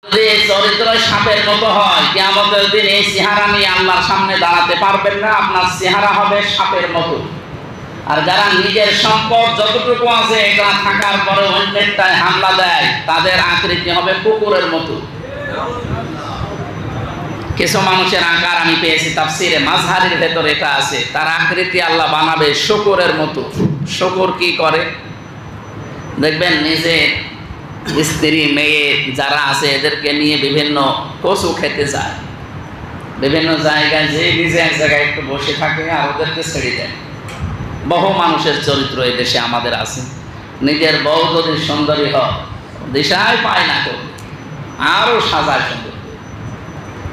যদি চরিত্র সাপের মতো হয়, কিয়ামতের দিন এই চেহারা নিয়ে আল্লাহর সামনে দাঁড়াতে পারবেন না। আপনার চেহারা হবে সাপের মতো। আর যারা নিজের সম্পদ যতটুকু আছে এটা থাকার পরে অন্যেরটায় হামলা দেয়, তাদের আকৃতি হবে কুকুরের মতো। কিছু মানুষের আকার আমি পেয়েছি তাফসিরে মাযহারের ভেতরে এটা আছে, তার আকৃতি আল্লাহ বানাবে শূকরের মতো। শূকর কি করে দেখবেন, নিজে স্ত্রী মেয়ে যারা আছে এদেরকে নিয়ে বিভিন্ন কচু খেতে যায়, বিভিন্ন জায়গায় যে নিজে এক জায়গায় একটু বসে থাকে আর ওদেরকে ছেড়ে দেয়। বহু মানুষের চরিত্র এই দেশে আমাদের আছে। নিজের বউ যদি সুন্দরী হয়, দিশায় পায় না কেউ, আরো সাজায় সুন্দর।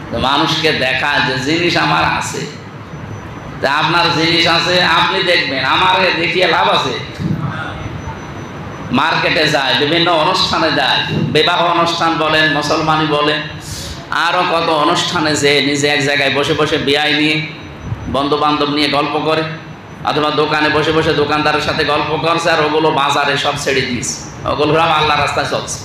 তো মানুষকে দেখায় যে জিনিস আমার আছে, তা আপনার জিনিস আছে আপনি দেখবেন, আমার দেখিয়ে লাভ আছে। মার্কেটে যায়, বিভিন্ন অনুষ্ঠানে যায়, বিবাহ অনুষ্ঠান বলেন, মুসলমানি বলেন, আরও কত অনুষ্ঠানে যে নিজে এক জায়গায় বসে বসে বিয়াই নিয়ে বন্ধু বান্ধব নিয়ে গল্প করে, অথবা দোকানে বসে বসে দোকানদারের সাথে গল্প করছে, আর ওগুলো বাজারে সব ছেড়ে দিয়েছে, ওগুলো আল্লাহ রাস্তায় চলছে।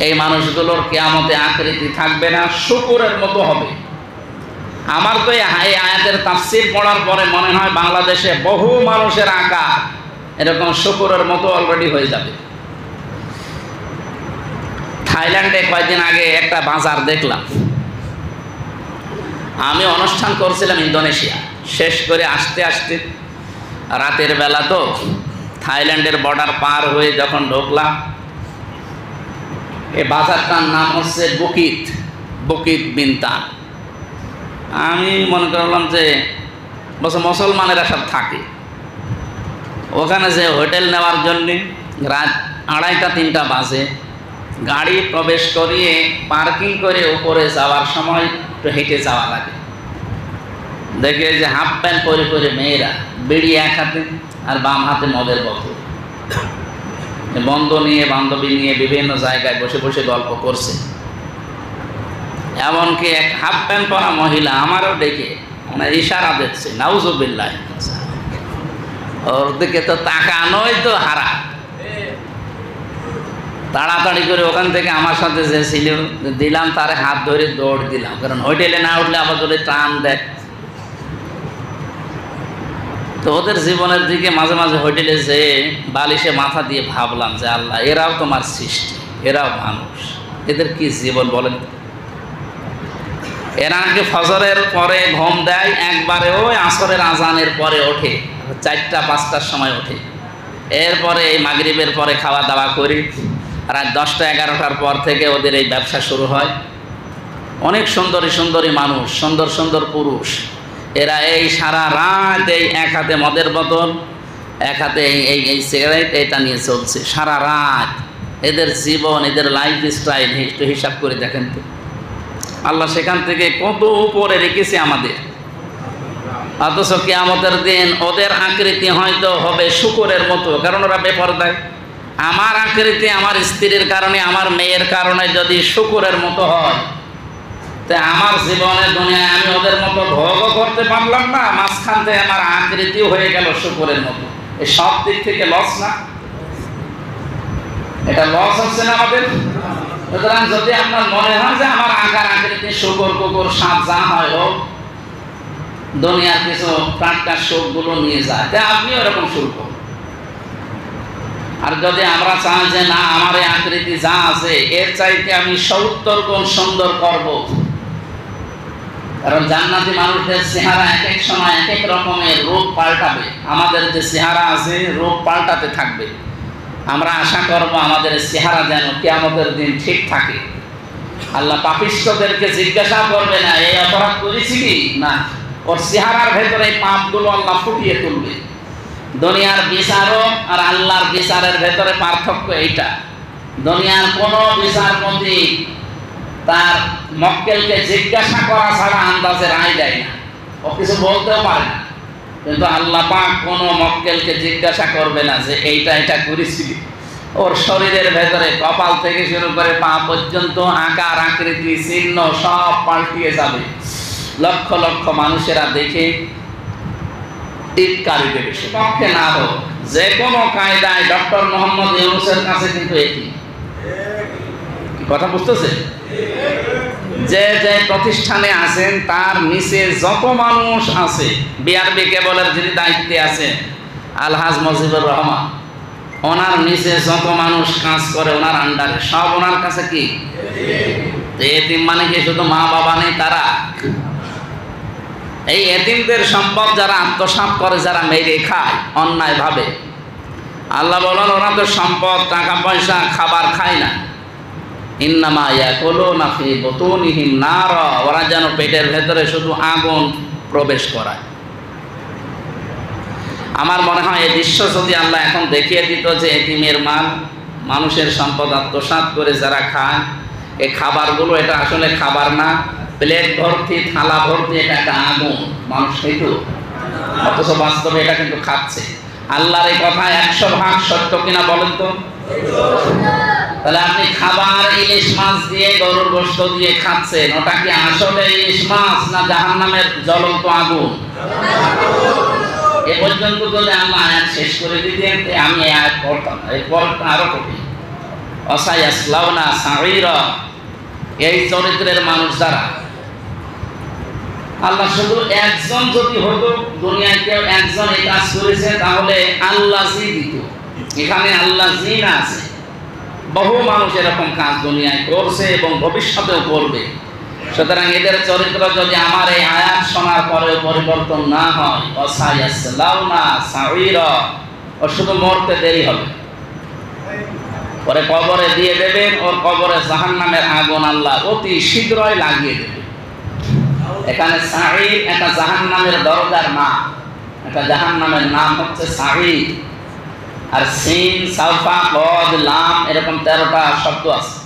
এই মানুষগুলোর কিয়ামতে আকৃতি থাকবে না, শূকরের মতো হবে। আমার তো এই আয়াতের তাফসীর পড়ার পরে মনে হয় বাংলাদেশে বহু মানুষের আকার এরকম শূকরের মতো অলরেডি হয়ে যাবে। থাইল্যান্ডে কয়েকদিন আগে একটা বাজার দেখলাম। আমি অনুষ্ঠান করছিলাম ইন্দোনেশিয়া, শেষ করে আসতে আসতে রাতের বেলা, তো থাইল্যান্ডের বর্ডার পার হয়ে যখন ঢুকলাম, এই বাজারটার নাম হচ্ছে বুকিত বিনতান। আমি মনে করলাম যে মুসলমানেরা সব থাকে ওখানে, যে হোটেল নেওয়ার জন্যে রাত 2:30-3টা বাজে গাড়ি প্রবেশ করিয়ে পার্কিং করে উপরে যাওয়ার সময় একটু হেঁটে যাওয়া লাগে। দেখে যে হাফ প্যান্ট পরে পরে মেয়েরা, বিড়ি এক হাতে আর বাম হাতে মদের বোতল, বন্ধু নিয়ে বান্ধবী নিয়ে বিভিন্ন জায়গায় বসে বসে গল্প করছে। এমনকি এক হাফ প্যান্ট পরা মহিলা আমারও ডেকে মানে ইশারা দিচ্ছে, নাউজুবিল্লাহ, ওর দিকে তো তাকানোই তো হারা। তাড়াতাড়ি করে ওখান থেকে আমার সাথে যে ছিল দিলাম, তারে হাত ধরে দৌড় দিলাম, কারণ হোটেলে না উঠলে আবার যদি টান দেয়। তো ওদের জীবনের দিকে মাঝে মাঝে হোটেলে যে বালিশে মাথা দিয়ে ভাবলাম যে আল্লাহ, এরাও তোমার সৃষ্টি, এরাও মানুষ, এদের কি জীবন বলেন। এরা আগে ফজরের পরে ঘুম দেয়, একবারে ওই আসরের আজানের পরে ওঠে, 4টা-5টার সময় ওঠে। এরপরে এই মাগরিবের পরে খাওয়া দাওয়া করি, রাত 10টা-11টার পর থেকে ওদের এই ব্যবসা শুরু হয়। অনেক সুন্দরী সুন্দরী মানুষ, সুন্দর সুন্দর পুরুষ, এরা এই সারা রাত এই এক হাতে মদের বোতল, এক হাতে এই সিগারেট, এটা নিয়ে চলছে সারা রাত। এদের জীবন, এদের লাইফ স্টাইল একটু হিসাব করে দেখেন তো, আল্লাহ সেখান থেকে কত উপরে রেখেছে আমাদের। অথচ কিয়ামতের দিন ওদের আকৃতি হয়তো হবে শূকরের মতো, কারণ ওরা বেপরদায়। আমার আকৃতি আমার স্ত্রীর কারণে, আমার মেয়ের কারণে যদি শূকরের মতো হয়, তা আমার জীবনে দুনিয়ায় আমি ওদের মতো ভোগও করতে পারলাম না, মাঝখান থেকে আমার আকৃতিও হয়ে গেল শূকরের মতো। এই সব দিক থেকে লস না? এটা লস হচ্ছে না আমাদের? সুতরাং যদি আপনার মনে হয় যে আমার আকার আকৃতি শূকর, কুকুর, সাপ যা হয় হোক, দুনিয়ার কিছু প্রাণকার সুখগুলো নিয়ে যায়, তা আপনি ওরকম শুরু করুন। আর যদি আমরা চাই যে না, আমার এই আকৃতি যা আছে এর চাইতে আমি 70 গুণ সুন্দর করব, কারণ জান্নাতি মানুষদের চেহারা এক এক সময় এক এক রকমের রূপ পাল্টাবে। আমাদের যে চেহারা আছে রূপ পাল্টাতে থাকবে। আমরা আশা করব আমাদের চেহারা যেন কিয়ামতের দিন ঠিক থাকে। আল্লাহ পাপিষ্ঠদেরকে জিজ্ঞাসা করবে না এই অপরাধ করেছি কি না, ওর চেহারার ভেতরে এই পাপগুলো আল্লাহ ফুটিয়ে তুলবে। দুনিয়ার বিচারক আর আল্লাহর বিচারের ভেতরে পার্থক্য এইটা। দুনিয়ার কোন বিচারপতি তার মক্কেলকে জিজ্ঞাসা করা ছাড়া আন্দাজে রায় দেয় না, ও কিছু বলতেও পারে না। কিন্তু আল্লাহ পাক কোনো মক্কেলকে জিজ্ঞাসা করবে না যে এইটা এটা করেছিলি। ওর শরীরের ভেতরে কপাল থেকে শুরু করে পা পর্যন্ত আকার আকৃতি চিহ্ন সব পাল্টিয়ে যাবে। লক্ষ লক্ষ মানুষেরা দেখে টিটকারি দেবে। পক্ষে না হোক যে কোনো কায়দায় ডক্টর মোহাম্মদ ইউনূসের কাছে কিন্তু এটি কথা বুঝতেছে? যে যে প্রতিষ্ঠানে আছেন তার নিচে যত মানুষ আছে, বিআরবি কেবলের যিনি দায়িত্বে আছেন আলহাজ মজিবুর রহমান, ওনার নিচে যত মানুষ কাজ করে ওনার আন্ডারে, সব ওনার কাছে কি এতিম। মানে কি শুধু মা বাবা নেই তারা? এই এতিমদের সম্পদ যারা আত্মসাৎ করে, যারা মেরে খায় অন্যায় ভাবে, আল্লাহ বলেন ওরা তো সম্পদ, টাকা পয়সা, খাবার খায় না। ইন্নামা ইয়াকুলুনা ফি বুতুনিহিম নার, ওরা যেন পেটের ভেতরে শুধু আগুন প্রবেশ করায়। আমার মনে হয় এই দৃশ্য যদি আল্লাহ এখন দেখিয়ে দিত যে এতিমের মাল, মানুষের সম্পদ আত্মসাৎ করে যারা খায়, এই খাবারগুলো এটা আসলে খাবার না, প্লেট ভর্তি, থালা ভর্তি, এটা একটা আগুন, মানুষ খেতো, অথচ বাস্তবে এটা কিন্তু খাচ্ছে। আল্লাহর এই কথা 100% সত্য কিনা বলেন তো? তাহলে আপনি খাবার ইলিশ মাছ দিয়ে, গরুর গোশত দিয়ে খাচ্ছেন, ওটা কি আসলে ইলিশ মাছ না জাহান্নামের জ্বলন্ত আগুন? এ পর্যন্ত যদি আল্লাহ আয়াত শেষ করে দিতেন আমি এই আয়াত পড়তাম, এই পড়টা আরো কঠিন। অসায়াসলাউনা সাঈরা, এই চরিত্রের মানুষ যারা, আল্লাহ শুধু একজন যদি হতো, দুনিয়ায় কেউ একজন এই কাজ করেছে তাহলে আল্লাহ জি দিত। এখানে আল্লাহ জি না আছে, বহু মানুষ এরকম কাজ দুনিয়ায় করছে এবং ভবিষ্যতেও করবে। সুতরাং এদের চরিত্র যদি আমার এই আয়াত শোনার পরেও পরিবর্তন না হয়, অসায়াসলাউনা সাঈরা, ও শুধু মরতে দেরি হবে, পরে কবরে দিয়ে দেবেন, ওর কবরে জাহান্নামের আগুন আল্লাহ অতি শীঘ্রই লাগিয়ে দেবে। এখানে সাঈর একটা জাহান্নামের দরজার নাম, একটা জাহান্নামের নাম হচ্ছে সাঈর। আর সিন, সাউফা, কদ, লাম এরকম 13টা শব্দ আছে।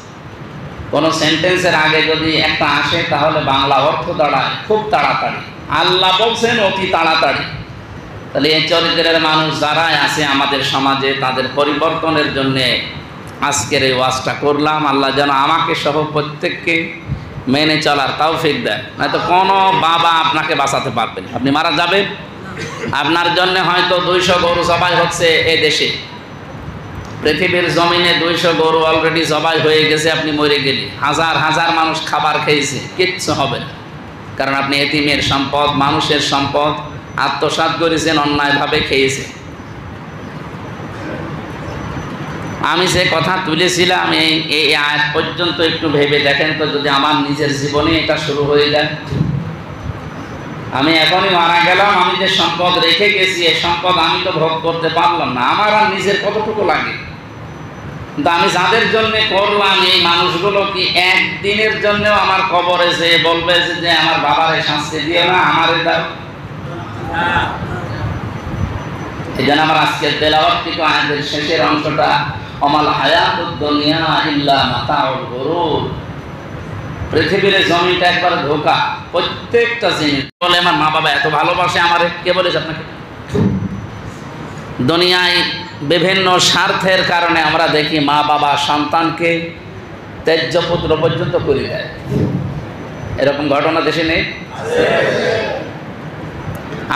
কোন সেন্টেন্সের আগে যদি একটা আসে তাহলে বাংলা অর্থ দাঁড়ায় খুব তাড়াতাড়ি। আল্লাহ বলছেন অতি তাড়াতাড়ি। তাহলে এই চরিত্রের মানুষ যারাই আছে আমাদের সমাজে, তাদের পরিবর্তনের জন্য আজকের এই ওয়াজটা করলাম। আল্লাহ যেন আমাকে সহ প্রত্যেককে মেনে চলার তৌফিক দেয়। নয়তো কোনো বাবা আপনাকে বাঁচাতে পারবে না। আপনি মারা যাবেন, আপনার জন্য হয়তো 200 গরু জবাই হচ্ছে এ দেশে, পৃথিবীর জমিনে 200 গরু অলরেডি জবাই হয়ে গেছে, আপনি মরে গেলে হাজার হাজার মানুষ খাবার খেয়েছে, কিচ্ছু হবে না। কারণ আপনি এতিমের সম্পদ, মানুষের সম্পদ আত্মসাৎ করেছেন, অন্যায়ভাবে খেয়েছেন। আমি যে কথা তুলেছিলাম এই আয়াত পর্যন্ত একটু ভেবে দেখেন তো, যদি আমার নিজের জীবনে এটা শুরু হয়ে যায়, আমি এখনই মারা গেলাম, আমি যে সম্পদ রেখে গেছি এই সম্পদ আমি তো ভোগ করতে পারলাম না, আমার আর নিজের কতটুকু লাগে। কিন্তু আমি যাদের জন্য করলাম, এই মানুষগুলো কি একদিনের জন্যও আমার কবরে যে বলবে যে আমার বাবারে শাস্তি দিও না, আমারে দাও? এই জন্য আমার আজকের তেলাওয়াতকৃত আয়াতের শেষের অংশটা, অমাল হায়াতুদ দুনিয়া ইল্লা মাতাউল গুরুর, পৃথিবীর জমিটা একবার ধোঁকা, প্রত্যেকটা জিনিস। বলে আমার মা বাবা এত ভালোবাসে আমারে, কে বলেছে আপনাকে? দুনিয়ায় বিভিন্ন স্বার্থের কারণে আমরা দেখি মা বাবা সন্তানকে ত্যায্য পুত্র পর্যন্ত করে দেয়। এরকম ঘটনা দেশে নেই?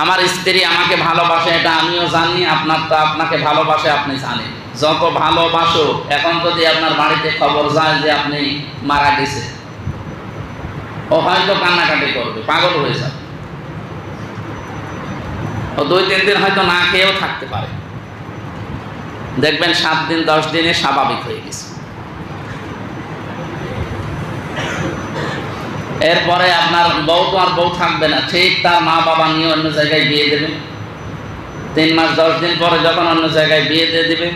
আমার স্ত্রী আমাকে ভালোবাসে এটা আমিও জানি, আপনাকে ভালোবাসে আপনি জানেন। যত ভালোবাসো, এখন যদি আপনার বাড়িতে খবর যায় যে আপনি মারা গেছে, ও হয়তো কান্নাকাটি করবে, পাগল হয়ে যাবে। ও 2-3 দিন হয়তো না খেয়েও থাকতে পারে, দেখবেন 7 দিন 10 দিনে স্বাভাবিক হয়ে গেছে। এরপরে আপনার বউ তো আর বউ থাকবে না, ঠিক তার মা বাবা নিয়ে অন্য জায়গায় বিয়ে দেবেন। 3 মাস 10 দিন পরে যখন অন্য জায়গায় বিয়ে দিয়ে দেবে,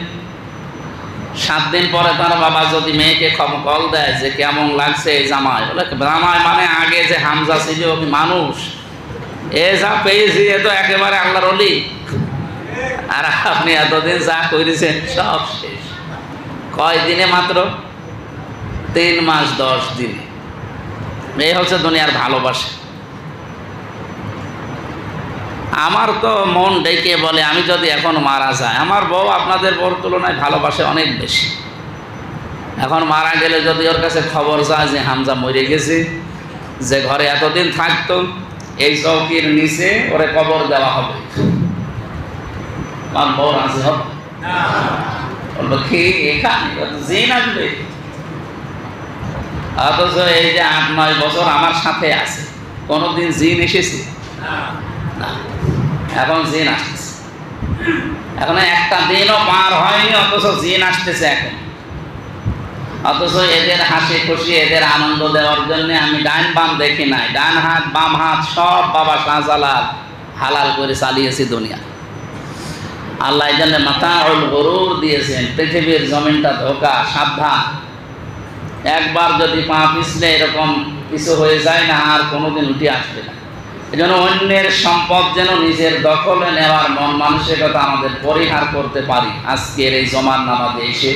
7 দিন পরে তার বাবা যদি মেয়েকে কল দেয় যে কেমন লাগছে এই জামাই, বলে জামাই মানে আগে যে হামজা ছিল ওকে মানুষ, এ যা পেয়েছি এ তো একেবারে আল্লাহর ওলি, আর আপনি এতদিন যা করেছেন সব শেষ। কয় দিনে? মাত্র 3 মাস 10 দিনে। এই হচ্ছে দুনিয়ার ভালোবাসা। আমার তো মন ডেকে বলে আমি যদি এখন মারা যায়, আমার বউ আপনাদের বউর তুলনায় ভালোবাসে অনেক বেশি। এখন মারা গেলে যদি ওর কাছে খবর যায় যে হামজা মরে গেছে, যে ঘরে এতদিন থাকতো এই চৌকির নিচে ওরে কবর দেওয়া হবে, আমার বউ রাজি হবে? বলবো কি এখানে জিন আসবে? অথচ এই যে 8-9 বছর আমার সাথে আছে, কোনোদিন জিন এসেছে না, এখন জিন আসতেছে। এখন একটা দিনও পার হয়নি অথচ জিন আসতেছে এখন। অথচ এদের হাসি খুশি, এদের আনন্দ দেওয়ার জন্য আমি ডান বাম দেখি নাই, ডান হাত বাম হাত সব বাবা শাহজালাল হালাল করে চালিয়েছি দুনিয়া। আল্লাহ এই জন্য মাতাউল গরুর দিয়েছেন, পৃথিবীর জমিনটা ধোকা, সাবধান। একবার যদি পা পিছলে এরকম কিছু হয়ে যায় না, আর কোনোদিন উঠে আসবে না। এই জন্য অন্যের সম্পদ যেন নিজের দখলে নেওয়ার মন মানসিকতা আমাদের পরিহার করতে পারি। আজকের এই জমান নামাজে এসে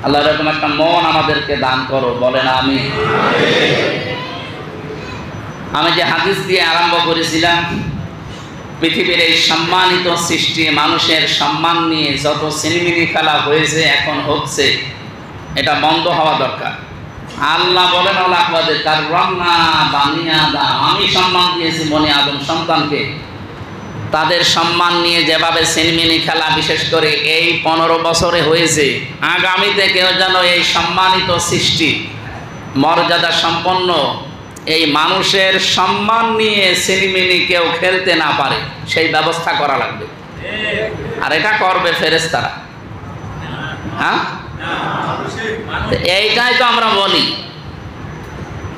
আল্লাহ এরকম একটা মন আমাদেরকে দান করো, বলেন আমি। আমি যে হাদিস দিয়ে আরম্ভ করেছিলাম, পৃথিবীর এই সম্মানিত সৃষ্টি মানুষের সম্মান নিয়ে যত সিনেমিনি খেলা হয়েছে, এখন হচ্ছে, এটা বন্ধ হওয়া দরকার। আল্লাহ বলেন আমি সম্মান দিয়েছি বনি আদম সন্তানকে, তাদের সম্মান নিয়ে যেভাবে সিনেমিনি খেলা বিশেষ করে এই 15 বছরে হয়েছে, আগামীতে কেউ যেন এই সম্মানিত সৃষ্টি মর্যাদা সম্পন্ন এই মানুষের সম্মান নিয়ে সিনেমিনি কেউ খেলতে না পারে, সেই ব্যবস্থা করা লাগবে। আর এটা করবে ফেরেশতারা। হ্যাঁ, এইটাই তো আমরা বলি।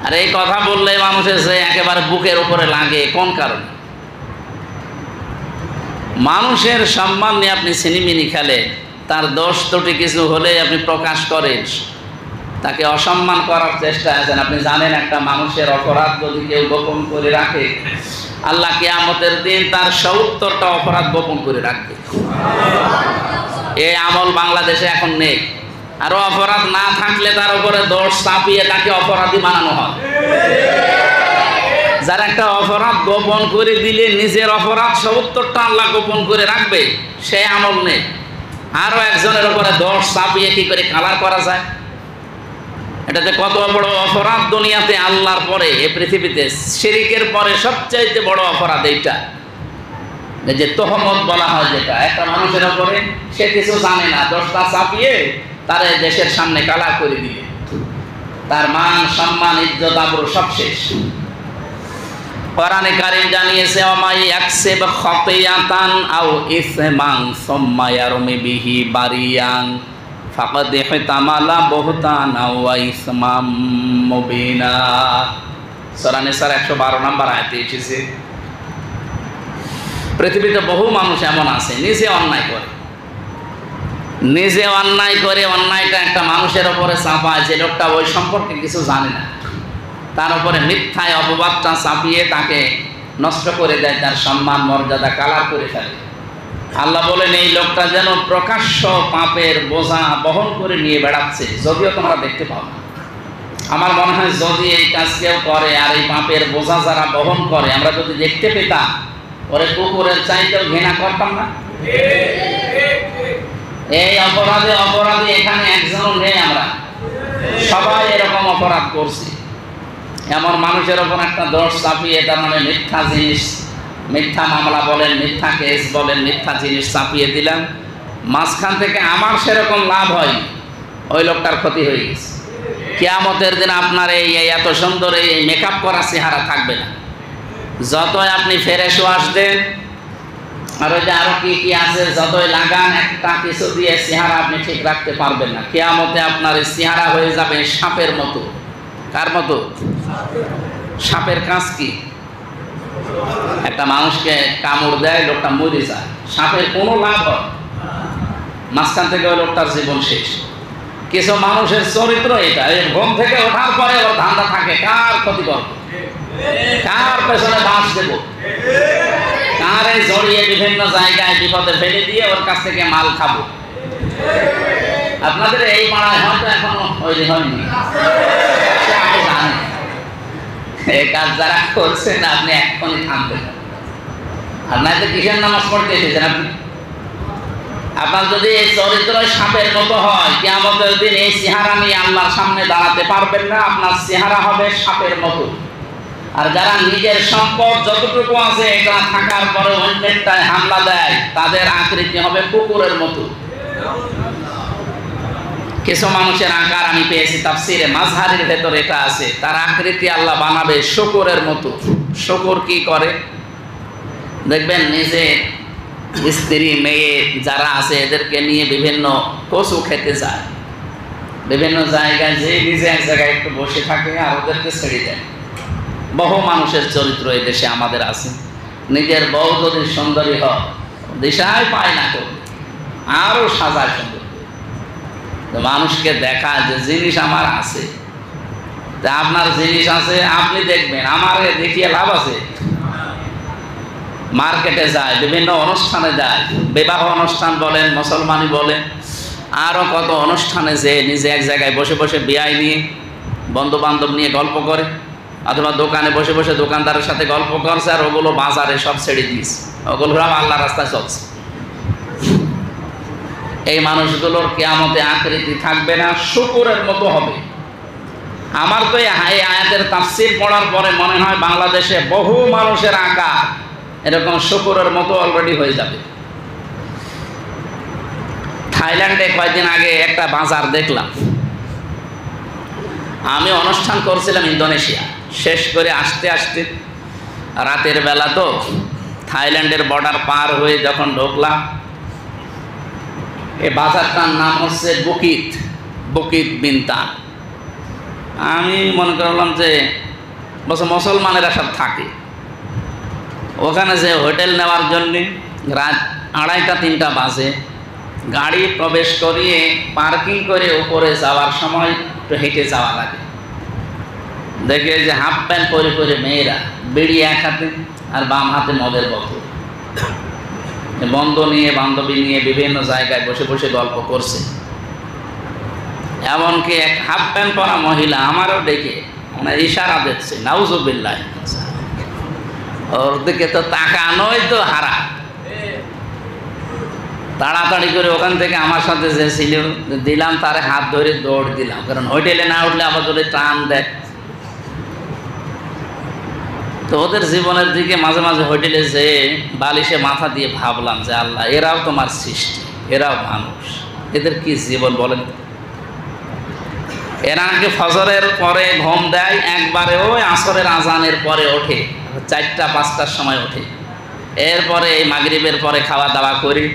আর এই কথা বললে মানুষের যে একেবারে বুকের উপরে লাগে, কোন কারণে? মানুষের সম্মান নিয়ে আপনি সিনেমিনি খেলে, তার দোষ ত্রুটি কিছু হলে আপনি প্রকাশ করেন, তাকে অসম্মান করার চেষ্টা আছেন। আপনি জানেন একটা মানুষের অপরাধ যদি কেউ গোপন করে রাখে, আল্লাহ কিয়ামতের দিন তার 70টা অপরাধ গোপন করে রাখবে। এই আমল বাংলাদেশে এখন নেই। আরো অপরাধ না থাকলে তার উপরে দোষ চাপিয়ে তাকে অপরাধী বানানো হয়। যার একটা অপরাধ গোপন করে দিলে নিজের অপরাধ 70টা আল্লাহ গোপন করে রাখবে, সে আমল নেই। আরো একজনের উপরে দোষ চাপিয়ে কি করে কালার করা যায়? এটাতে কত বড় অপরাধ দুনিয়াতে, আল্লাহর পরে এই পৃথিবীতে শিরকের পরে সবচাইতে বড় অপরাধ এইটা, যে তহমত বলা হয়, যেটা একটা মানুষের উপরে সে কিছু জানে না, দোষটা চাপিয়ে তারে দেশের সামনে কালা করে দিবে, তার মান সম্মান ইজ্জত আবরু সব শেষ। কোরআনে কারীম জানিয়েছে, ওমাই ইয়াকসিব খাতিয়াতান আও ইসমান সুম্মা ইয়ারমি বিহি বারিয়ান ফাকাদ ইহতামালা বুহতানা ওয়া ইসমাম মুবিনা। সূরা নিসার 112 নম্বর আয়াতে এসেছে। পৃথিবীতে বহু মানুষ এমন আছে নিজে অন্যায় করে, অন্যায়টা একটা মানুষের উপরে চাপায়, যে লোকটা ওই সম্পর্কে কিছু জানে না, তার উপরে মিথ্যায় অপবাদটা চাপিয়ে তাকে নষ্ট করে দেয়, তার সম্মান মর্যাদা কালার করে ফেলে। আল্লাহ বলেন এই লোকটা যেন প্রকাশ্য পাপের বোঝা বহন করে নিয়ে বেড়াচ্ছে, যদিও তোমরা দেখতে পাও না। আমার মনে হয় যদি এই কাজ কেউ করে আর এই পাপের বোঝা যারা বহন করে, আমরা যদি দেখতে পেতাম, ওরে কুকুরের চাইতেও ঘৃণা করতাম না। এই অপরাধী এখানে একজনও নেই, আমরা সবাই এরকম অপরাধ করছি। এমন মানুষের ওপর একটা দোষ চাপিয়ে, তার মানে মিথ্যা জিনিস, মিথ্যা মামলা বলেন, মিথ্যা কেস বলেন, মিথ্যা জিনিস চাপিয়ে দিলাম, মাঝখান থেকে আমার সেরকম লাভ হয়, ওই লোকটার ক্ষতি হয়ে গেছে। কিয়ামতের দিন আপনার এই এত সুন্দর এই মেকআপ করা চেহারা থাকবে না। যতই আপনি ফ্রেশ ওয়াশ দেন, আর ওই যে আরো কি কি আছে, যতই লাগান, একটা কিছু দিয়ে চেহারা আপনি ঠিক রাখতে পারবেন না। কিয়ামতে আপনার এই চেহারা হয়ে যাবে সাপের মতো। কার মতো? সাপের কাজ কি? একটা মানুষকে কামড় দেয়, লোকটা মরে যায়, সাপের কোনো লাভ হয়, মাঝখান থেকে ওই লোকটার জীবন শেষ। কিছু মানুষের চরিত্র এটা, ঘুম থেকে ওঠার পরে ওর ধান্দা থাকে কার ক্ষতি করবো, কার পেছনে বাঁশ দেব, কারে জড়িয়ে বিভিন্ন জায়গায় বিপদে ফেলে দিয়ে ওর কাছ থেকে মাল খাবো। আপনাদের এই পাড়ায় হয়তো এখনো তৈরি হয়নি, এই কাজ যারা করছেন আপনি এখনই থামবেন। আর নাই তো কিসের নামাজ পড়তে এসেছেন আপনি? আপনার যদি এই চরিত্র সাপের মতো হয়, কিয়ামতের দিন এই চেহারা নিয়ে আল্লাহর সামনে দাঁড়াতে পারবেন না, আপনার চেহারা হবে সাপের মতো। আর যারা নিজের সম্পদ যতটুকু আছে এটা থাকার পরে অন্যেরটায় হামলা দেয়, তাদের আকৃতি হবে কুকুরের মতো। কিছু মানুষের আকার আমি পেয়েছি তাফসিরে মাযহারের ভেতরে এটা আছে, তার আকৃতি আল্লাহ বানাবে শূকরের মতো। শূকর কি করে দেখবেন, নিজে স্ত্রী মেয়ে যারা আছে এদেরকে নিয়ে বিভিন্ন কচু খেতে যায়, বিভিন্ন জায়গায় যে নিজে এক জায়গায় একটু বসে থাকে আর ওদেরকে ছেড়ে দেয়। বহু মানুষের চরিত্র এই দেশে আমাদের আছে। নিজের বউ যদি সুন্দরী হয় দিশায় পায় না কেউ, আরো সাজায় সুন্দর, মানুষকে দেখায় যে জিনিস আমার আছে। তা আপনার জিনিস আছে আপনি দেখবেন, আমার দেখিয়ে লাভ আছে? মার্কেটে যায়, বিভিন্ন অনুষ্ঠানে যায়, বিবাহ অনুষ্ঠান বলেন, মুসলমানি বলেন, আরও কত অনুষ্ঠানে যে নিজে এক জায়গায় বসে বসে বিয়াই নিয়ে বন্ধু বান্ধব নিয়ে গল্প করে, অথবা দোকানে বসে বসে দোকানদারের সাথে গল্প করছে, আর ওগুলো বাজারে সব ছেড়ে দিয়েছে, ওগুলো আল্লাহ রাস্তায় চলছে। এই মানুষগুলোর কিয়ামতে আকৃতি থাকবে না, শূকরের মতো হবে। আমার তো এই আয়াতের তাফসীর পড়ার পরে মনে হয় বাংলাদেশে বহু মানুষের আকার এরকম শূকরের মতো অলরেডি হয়ে যাবে। থাইল্যান্ডে কয়েকদিন আগে একটা বাজার দেখলাম। আমি অনুষ্ঠান করছিলাম ইন্দোনেশিয়া, শেষ করে আসতে আসতে রাতের বেলা, তো থাইল্যান্ডের বর্ডার পার হয়ে যখন ঢুকলাম, এই বাজারটার নাম হচ্ছে বুকিত বিনতান। আমি মনে করলাম যে মুসলমানেরা সব থাকে ওখানে, যে হোটেল নেওয়ার জন্যে রাত 2:30-3টা বাজে গাড়ি প্রবেশ করিয়ে পার্কিং করে উপরে যাওয়ার সময় একটু হেঁটে যাওয়া লাগে। দেখে যে হাফ প্যান্ট পরে পরে মেয়েরা, বিড়ি এক হাতে আর বাম হাতে মদের বোতল, বন্ধু নিয়ে বান্ধবী নিয়ে বিভিন্ন জায়গায় বসে বসে গল্প করছে। এমনকি এক হাফ প্যান্ট পরা মহিলা আমারও ডেকে মানে ইশারা দিচ্ছে, নাউজুবিল্লাহ, ওর দিকে তো তাকানোই তো হারা। তাড়াতাড়ি করে ওখান থেকে আমার সাথে যে ছিল দিলাম, তারে হাত ধরে দৌড় দিলাম, কারণ হোটেলে না উঠলে আবার যদি টান দেয়। তো ওদের জীবনের দিকে মাঝে মাঝে হোটেলে যে বালিশে মাথা দিয়ে ভাবলাম যে আল্লাহ, এরাও তোমার সৃষ্টি, এরাও মানুষ, এদের কি জীবন বলেন। এরা আগে ফজরের পরে ঘুম দেয়, একবারে ওই আসরের আজানের পরে ওঠে, 4টা-5টার সময় ওঠে। এরপরে এই মাগরিবের পরে খাওয়া দাওয়া করি,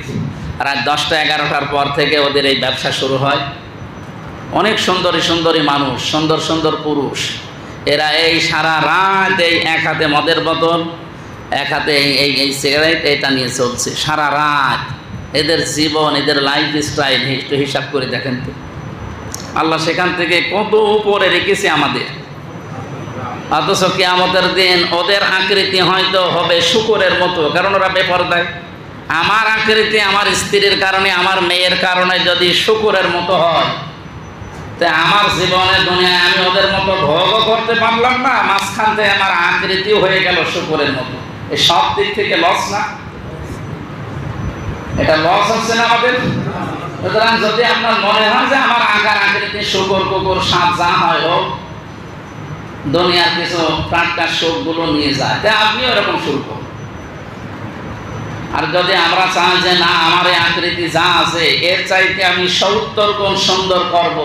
রাত 10টা-11টার পর থেকে ওদের এই ব্যবসা শুরু হয়। অনেক সুন্দরী সুন্দরী মানুষ, সুন্দর সুন্দর পুরুষ, এরা এই সারা রাত এই এক হাতে মদের বোতল, এক হাতে এই সিগারেট, এটা নিয়ে চলছে সারা রাত। এদের জীবন, এদের লাইফ স্টাইল একটু হিসাব করে দেখেন তো, আল্লাহ সেখান থেকে কত উপরে রেখেছে আমাদের। অথচ কিয়ামতের দিন ওদের আকৃতি হয়তো হবে শূকরের মতো, কারণ ওরা বেপরদায়। আমার আকৃতি আমার স্ত্রীর কারণে, আমার মেয়ের কারণে যদি শূকরের মতো হয়, তা আমার জীবনে দুনিয়ায় আমি ওদের মতো ভোগও করতে পারলাম না, মাঝখান থেকে আমার আকৃতিও হয়ে গেল শূকরের মতো। এই সব দিক থেকে লস না? এটা লস হচ্ছে না আমাদের? সুতরাং যদি আপনার মনে হয় যে আমার আকার আকৃতি শূকর কুকুর সাপ যা হয় হোক, দুনিয়ার কিছু টাটকা সুখগুলো নিয়ে যায়, তা আপনি ওরকম শুরু করুন। আর যদি আমরা চাই যে না, আমার এই আকৃতি যা আছে এর চাইতে আমি 70 গুণ সুন্দর করব,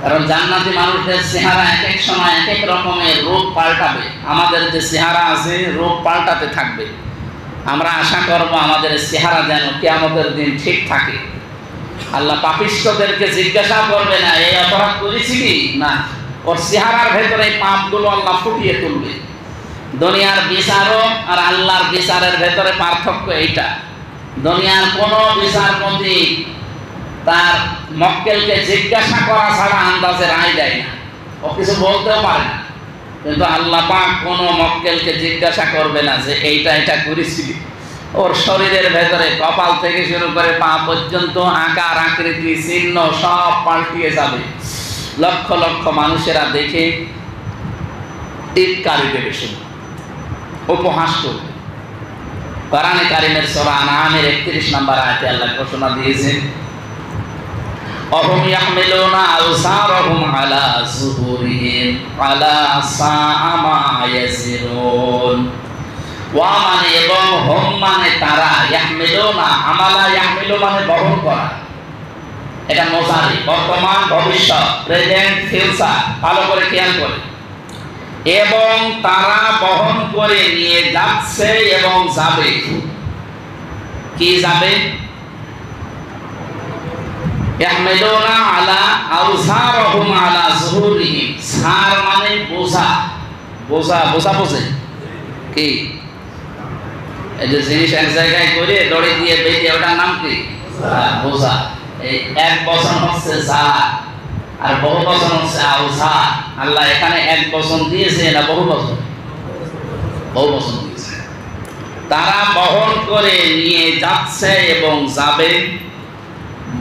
কারণ জান্নাতি মানুষদের চেহারা এক এক সময় এক এক রকমের রূপ পাল্টাবে, আমাদের যে চেহারা আছে রূপ পাল্টাতে থাকবে। আমরা আশা করব আমাদের চেহারা যেন কিয়ামতের দিন ঠিক থাকে। আল্লাহ পাপিষ্ঠদেরকে জিজ্ঞাসা করবে না এই অপরাধ করেছি কি না, ওর চেহারার ভেতরে এই পাপগুলো আল্লাহ ফুটিয়ে তুলবে। দুনিয়ার বিচারক আর আল্লাহর বিচারের ভেতরে পার্থক্য এইটা। দুনিয়ার কোন বিচারপতি তার মক্কেলকে জিজ্ঞাসা করা ছাড়া আন্দাজে রায় দেয় না, ও কিছু বলতেও পারে না। কিন্তু আল্লাহ পাক কোন মক্কেলকে জিজ্ঞাসা করবে না যে এইটা এটা করেছিলি। ওর শরীরের ভেতরে কপাল থেকে শুরু করে পা পর্যন্ত আকার আকৃতি চিহ্ন সব পাল্টিয়ে যাবে। লক্ষ লক্ষ মানুষেরা দেখে টিটকারি দেবে, শুধু উপহাস করবে। কোরআনে কারিমের সূরা আনআমের 31 নম্বর আয়াতে আল্লাহ ঘোষণা দিয়েছেন, অহুম ইয়াহমিলুনা আওসারহুম আলা যুহুরিহিম আলা সাআ মা ইয়াজিরুন। ওয়া মানে এবং হুম মানে তারা, ইয়াহমিলুনা আমালা ইয়াহমিলু মানে বহন করা, এটা মোজারি, বর্তমান, ভবিষ্যৎ, প্রেজেন্ট, ফিউচার, ভালো করে খেয়াল করে। এবং তারা বহন করে নিয়ে যাচ্ছে এবং যাবে। কি যাবে? ইয়াহমিলুনা আলা আওজারহুম আলা যুহুরিহিম। সার মানে বোঝা, বোঝা বোঝা বোঝে কি? এই যে জিনিস এক জায়গায় করে দড়ি দিয়ে বেঁধে, ওটার নাম কি? বোঝা। এই এক বচন হচ্ছে জার, আর বহু বচন হচ্ছে আওজার। আল্লাহ এখানে এক বচন দিয়েছে, না বহু বচন? বহু বচন দিয়েছে। তারা বহন করে নিয়ে যাচ্ছে এবং যাবে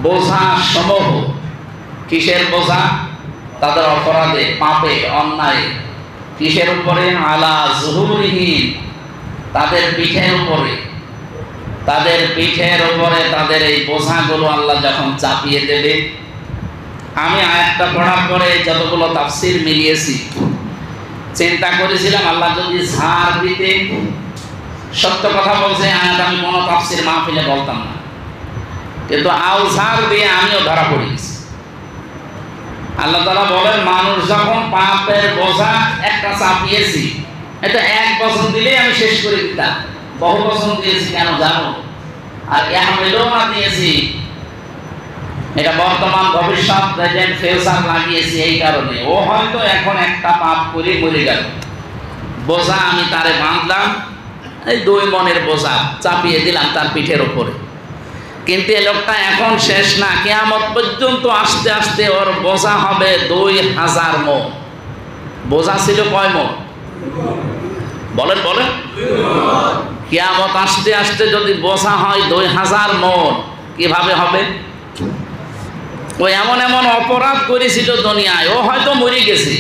বোঝা সমূহ। কিসের বোঝা? তাদের অপরাধে, পাপে, অন্যায়। কিসের উপরে? আলা যুহুরিহিম, তাদের পিঠের উপরে। তাদের পিঠের উপরে তাদের এই বোঝাগুলো আল্লাহ যখন চাপিয়ে দেবে। আমি আয়াতটা পড়ার পরে যতগুলো তাফসীর মিলিয়েছি, চিন্তা করেছিলাম আল্লাহ যদি ঝাড় দিতে, সত্য কথা বলছে আয়াত আমি কোনো তাফসীর মাহফিলে বলতাম না, কিন্তু আওঝার দিয়ে আমিও ধরা পড়ে গেছি। আল্লাহ তাআলা বলেন, মানুষ যখন পাপের বোঝা একটা চাপিয়েছি, এটা এক বছর দিলেই আমি শেষ করে দিতাম। বহু বছর দিয়েছি কেন জানো? আর ইয়াহমিলুনা দিয়েছি, এটা বর্তমান, ভবিষ্যৎ, প্রেজেন্ট, ফিউচার লাগিয়েছি এই কারণে। ও হয়তো এখন একটা পাপ করে মরে গেল, বোঝা আমি তারে বাঁধলাম, এই 2 মনের বোঝা চাপিয়ে দিলাম তার পিঠের উপরে। কিন্তু এই লোকটা এখন শেষ না, কিয়ামত পর্যন্ত আস্তে আস্তে ওর বোঝা হবে 2000 মণ। বোঝা ছিল কয় মণ? বলেন বলেন। কিয়ামত আস্তে আস্তে যদি বোঝা হয় 2000 মণ, কিভাবে হবে? ওই এমন এমন অপরাধ করেছিল দুনিয়ায়, ও হয়তো মরে গেছে,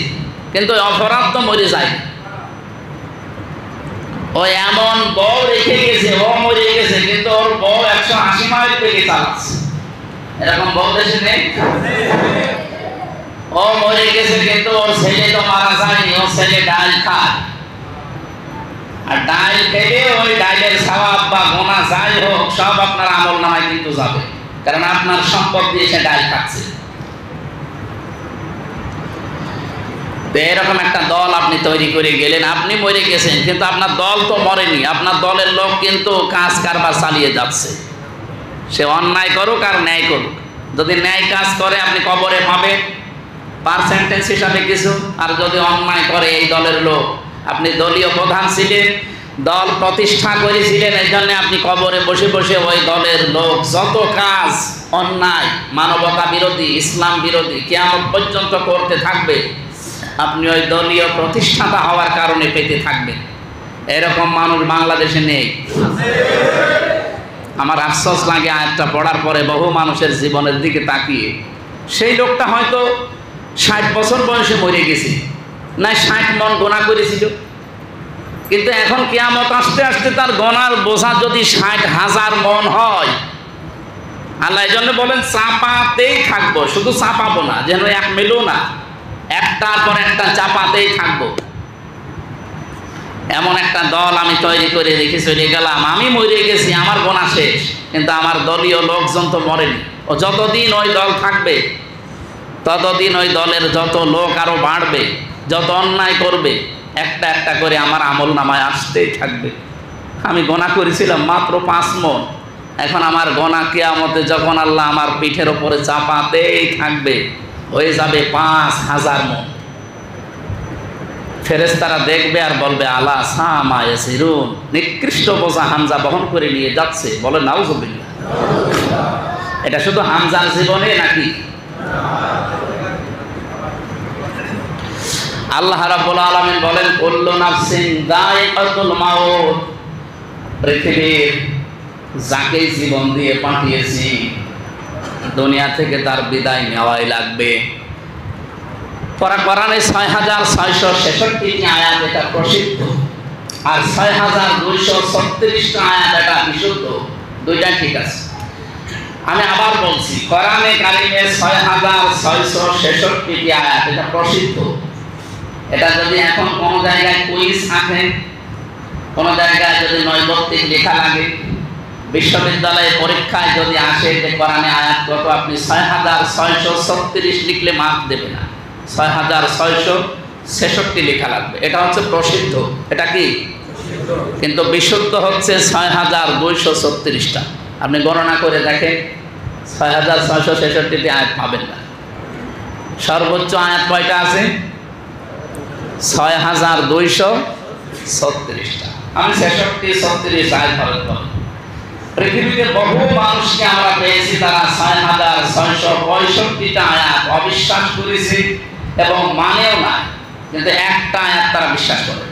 কিন্তু অপরাধ তো মরে যায়। ও এমন বউ রেখে গেছে, ও মরে গেছে, কিন্তু ওর বউ 180 মাইল বেগে চালাচ্ছে। এরকম বউ দেশে নেই? ও মরে গেছে, কিন্তু ওর ছেলে তো মারা যায়নি, ওর ছেলে ডাল খায়। আর ডাল খেলে ওই ডালের সওয়াব বা গুনাহ যাই হোক সব আপনার আমলনামায় কিন্তু যাবে, কারণ আপনার সম্পদ দিয়ে সে ডাল খাচ্ছে। এরকম একটা দল আপনি তৈরি করে গেলেন, আপনি মরে গেছেন, কিন্তু আপনার দল তো মরেনি। আপনার দলের লোক কিন্তু কাজ কারবার চালিয়ে যাচ্ছে। সে অন্যায় করুক আর ন্যায় করুক, যদি ন্যায় কাজ করে আপনি কবরে পাবেন পার্সেন্টেজ হিসাবে কিছু, আর যদি অন্যায় করে এই দলের লোক, আপনি দলীয় প্রধান ছিলেন, দল প্রতিষ্ঠা করেছিলেন, এই জন্য আপনি কবরে বসে বসে ওই দলের লোক যত কাজ অন্যায়, মানবতা বিরোধী, ইসলাম বিরোধী কিয়ামত পর্যন্ত করতে থাকবে, আপনি ওই দলীয় প্রতিষ্ঠাতা হওয়ার কারণে পেতে থাকবেন। এরকম মানুষ বাংলাদেশে নেই। আমার আফসোস লাগে আয়াতটা পড়ার পরে বহু মানুষের জীবনের দিকে তাকিয়ে। সেই লোকটা হয়তো 60 বছর বয়সে মরে গেছে, না 60 মণ গোনা করেছিল, কিন্তু এখন কিয়ামত আসতে আসতে তার গোনার বোঝা যদি 60,000 মণ হয়, আল্লাহ এই জন্য বলেন চাপাতেই থাকবো, শুধু চাপাবো না, যেন ইয়াহমিলুনা, একটার পর একটা চাপাতেই থাকবো। এমন একটা দল আমি তৈরি করে রেখে চলে গেলাম, আমি মরে গেছি, আমার গোনা শেষ, কিন্তু আমার দলীয় লোকজন তো মরেনি। ও যতদিন ওই দল থাকবে ততদিন ওই দলের যত লোক আরো বাড়বে, যত অন্যায় করবে, একটা একটা করে আমার আমল নামায় আসতেই থাকবে। আমি গোনা করেছিলাম মাত্র 5 মণ, এখন আমার গোনা কিয়ামতে যখন আল্লাহ আমার পিঠের উপরে চাপাতেই থাকবে, হয়ে যাবে 5000 মণ। ফেরেশতারা দেখবে আর বলবে আলা সামা ইয়াসিরুন, নিকৃষ্ট বোঝা হামজা বহন করে নিয়ে যাচ্ছে। বলে নাউজুবিল্লাহ। এটা শুধু হামজার জীবনে নাকি? আল্লাহ রাব্বুল আলামিন বলেন কুল্লু নাফসিন যায়িকাতুল মাউত, পৃথিবীর যাকে জীবন দিয়ে পাঠিয়েছি দুনিয়া থেকে তার বিদায় নেওয়াই লাগবে। কোরআনে 6666টি আয়াত এটা প্রসিদ্ধ, আর 6236টা আয়াত এটা বিশুদ্ধ, দুইটা ঠিক আছে। আমি আবার বলছি, কোরআনে কারিমে 6666টি আয়াত এটা প্রসিদ্ধ। এটা যদি এখন কোন জায়গায় কুইজ আসে, কোন জায়গায় যদি নৈবত্তিক লেখা লাগে, বিশ্ববিদ্যালয়ে পরীক্ষায় যদি আসে যে কোরআনে আয়াত কত, আপনি ৬৬৩৬ লিখলে মার্ক দেবে না, ৬৬৬৬ লেখা লাগবে। এটা হচ্ছে প্রসিদ্ধ, এটা কি? কিন্তু বিশুদ্ধ হচ্ছে ৬২৩৬টা। আপনি গণনা করে দেখেন, ৬৬৬৬টি আয়াত পাবেন না। সর্বোচ্চ আয়াত কয়টা আছে? ৬২৩৬টা। আমি ৬৬-৩৬ আয়াত পাবেন। পৃথিবীতে বহু মানুষকে আমরা পেয়েছি তারা ৬৬৬৫টা আয়াত অবিশ্বাস করেছে এবং মানেও না, কিন্তু একটা আয়াত তারা বিশ্বাস করে।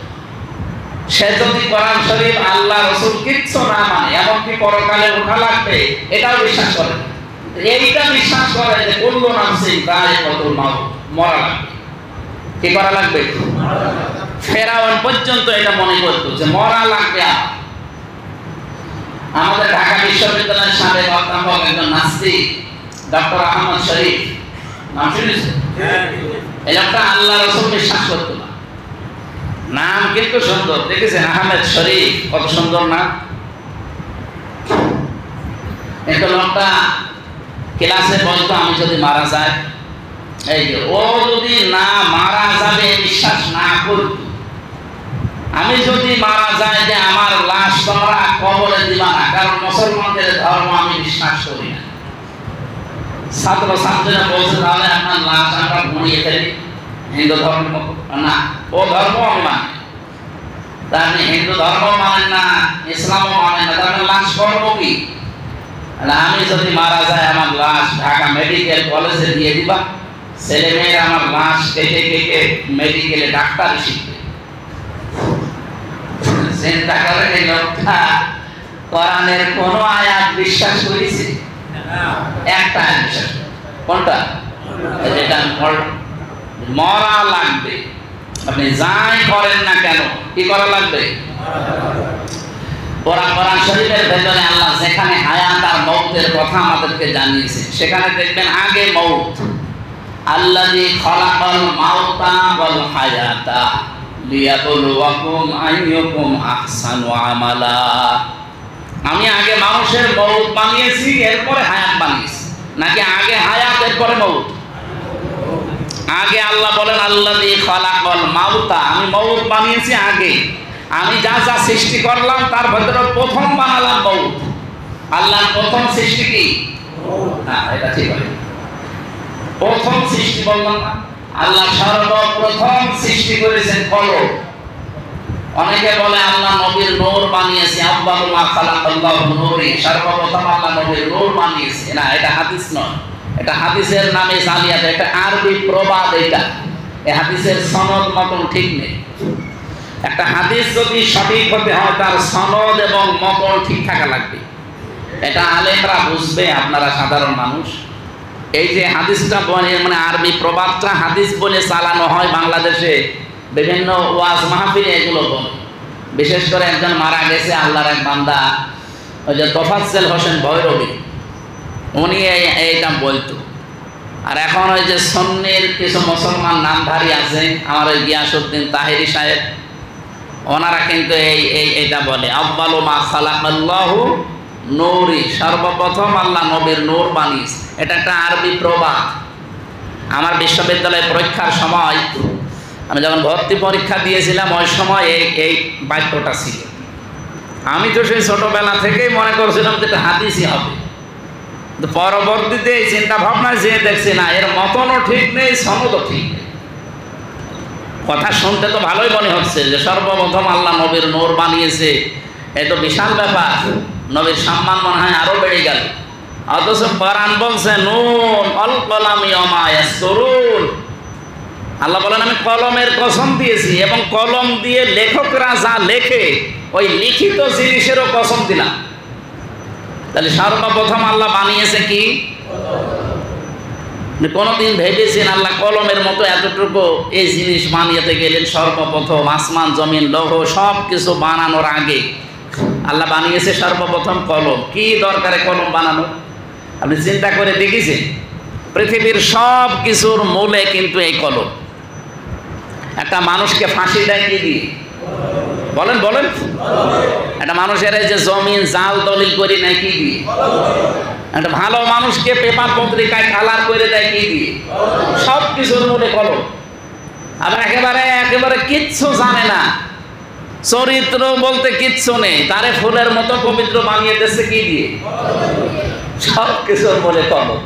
সে যদি কোরআন শরীফ, আল্লাহ, রাসূল কিচ্ছু না মানে, এমনকি পরকালে ওঠা লাগবে, এটাও বিশ্বাস করে। এইটা বিশ্বাস করে যে কুল্লু নাফসিন যায়িকাতুল মাউত, মরা লাগবে। কি করা লাগবে? ফেরাউন পর্যন্ত এটা মনে করতো যে মরা লাগবে। আমাদের ঢাকা বিশ্ববিদ্যালয়ের সাবেক অধ্যাপক একজন নাস্তিক, ডক্টর আহমদ শরীফ, নাম শুনেছেন? এই লোকটা আল্লাহ রাসূল বিশ্বাস করতো না। নাম কিন্তু সুন্দর, দেখেছেন? আহমেদ শরীফ, কত সুন্দর নাম। কিন্তু লোকটা ক্লাসে বলতো আমি যদি মারা যাই, এই যে ও যদি না মারা যাবে বিশ্বাস না করত, আমি যদি মারা যাই যে আমার লাশ তোমরা কবরে দিবা না, কারণ মুসলমানদের ধর্ম আমি বিশ্বাস করি না। ছাত্র ছাত্রীরা বলছে তাহলে আপনার লাশ আমরা ঘুরিয়ে ফেলি, হিন্দু ধর্ম না, ও ধর্ম আমি মানি। তা আপনি হিন্দু ধর্ম মানেন না, ইসলামও মানেন না, তাহলে লাশ করবো কি? আমি যদি মারা যায় আমার লাশ ঢাকা মেডিকেল কলেজে দিয়ে দিবা, ছেলে মেয়েরা আমার লাশ কেটে কেটে মেডিকেলে ডাক্তারি শিখবে। চিন্তা করেন, এই লোকটা কোরআনের কোন আয়াত বিশ্বাস করেছে? একটা আয়াত বিশ্বাস। কোনটা? এটা মরা লাগবে। আপনি যাই করেন না কেন, কি করা লাগবে? কোরআন শরীফের ভেতরে আল্লাহ যেখানে হায়াত আর মওতের কথা আমাদেরকে জানিয়েছে, সেখানে দেখবেন আগে মওত। আল্লাযী খালাকাল মাউতা ওয়াল হায়াতা লিয়াবলুয়াকুম আইয়ুকুম আহসানু আমালা। আমি আগে মানুষের মওত বানিয়েছি, এরপরে হায়াত বানিয়েছি, নাকি আগে হায়াত এরপরে মওত? আগে আল্লাহ বলেন আল্লাযী খালাকাল মাউতা, আমি মওত বানিয়েছি আগে। আমি যা যা সৃষ্টি করলাম তার ভিতরে প্রথম বানালাম মওত। আল্লাহর প্রথম সৃষ্টি কি? না, এটা ঠিক আছে। প্রথম সৃষ্টি বললাম না, আল্লাহ সর্বপ্রথম সৃষ্টি করেছেন কলম। অনেকে বলে আল্লাহ নবীর নূর বানিয়েছে, আব্বাহু মা খালাকাল্লাহু নূরি, সর্বপ্রথম আল্লাহ নবীর নূর বানিয়েছে। না, এটা হাদিস নয়, এটা হাদিসের নামে জালিয়াত, এটা আরবি প্রবাদ। এটা এই হাদিসের সনদ মতন ঠিক নেই। একটা হাদিস যদি সঠিক হতে হয় তার সনদ এবং মতন ঠিক থাকা লাগবে। এটা আলেমরা বুঝবে, আপনারা সাধারণ মানুষ। এই যে হাদিসটা মানে আরবি প্রবাদটা হাদিস বলে চালানো হয় বাংলাদেশে, বিভিন্ন ওয়াজ মাহফিলে এগুলো বলে। বিশেষ করে একজন মারা গেছে আল্লাহর এক বান্দা, ওই যে তোফাজ্জল হোসেন ভৈরবী, উনি এইটা বলতো। আর এখন ওই যে সুন্নির কিছু মুসলমান নামধারী আছে, আমার ওই গিয়াসউদ্দিন তাহেরি সাহেব, ওনারা কিন্তু এইটা বলে আব্বালু মা খালাকাল্লাহু নূরি, সর্বপ্রথম আল্লাহ নবীর নূর বানিয়েছে। এটা একটা আরবি প্রবাদ। আমার বিশ্ববিদ্যালয়ে পরীক্ষার সময়, আমি যখন ভর্তি পরীক্ষা দিয়েছিলাম, ওই সময় এই বাক্যটা ছিল। আমি তো সেই ছোটবেলা থেকেই মনে করছিলাম যে এটা হাদিসই হবে। কিন্তু পরবর্তীতে এই চিন্তা ভাবনায় যে দেখছি না, এর মতনও ঠিক নেই, সনদও ঠিক নেই। কথা শুনতে তো ভালোই মনে হচ্ছে যে সর্বপ্রথম আল্লাহ নবীর নূর বানিয়েছে, এত বিশাল ব্যাপার, নবীর সম্মান মনে হয় আরো বেড়ে গেল। অথচ কোরআন বলছে নুন আল কলামি ওয়া ইয়াসতুরুন, আল্লাহ বলেন আমি কলমের কসম দিয়েছি এবং কলম দিয়ে লেখকরা যা লেখে ওই লিখিত জিনিসেরও কসম দিলাম। তাহলে সর্বপ্রথম আল্লাহ বানিয়েছে কি? কোনদিন ভেবেছেন আল্লাহ কলমের মতো এতটুকু এই জিনিস বানিয়েতে গেলেন? সর্বপ্রথম আসমান জমিন লৌহ সব কিছু বানানোর আগে আল্লাহ বানিয়েছে সর্বপ্রথম কলম। কি দরকারে কলম বানানো? আপনি চিন্তা করে দেখেছেন? পৃথিবীর সব কিছুর মূলে কিন্তু এই কলম। একটা মানুষকে ফাঁসি দেয় কি দিয়ে? বলেন বলেন। একটা মানুষের এই যে জমিন জাল দলিল করে নেয় কি দিয়ে? একটা ভালো মানুষকে পেপার পত্রিকায় কালার করে দেয় কি দিয়ে? সব কিছুর মূলে কলম। আবার একেবারে কিচ্ছু জানে না, চরিত্র বলতে কিচ্ছু নেই, তারে ফুলের মতো পবিত্র বানিয়ে দিচ্ছে কি দিয়ে? সব কিছুর মূলে কলম।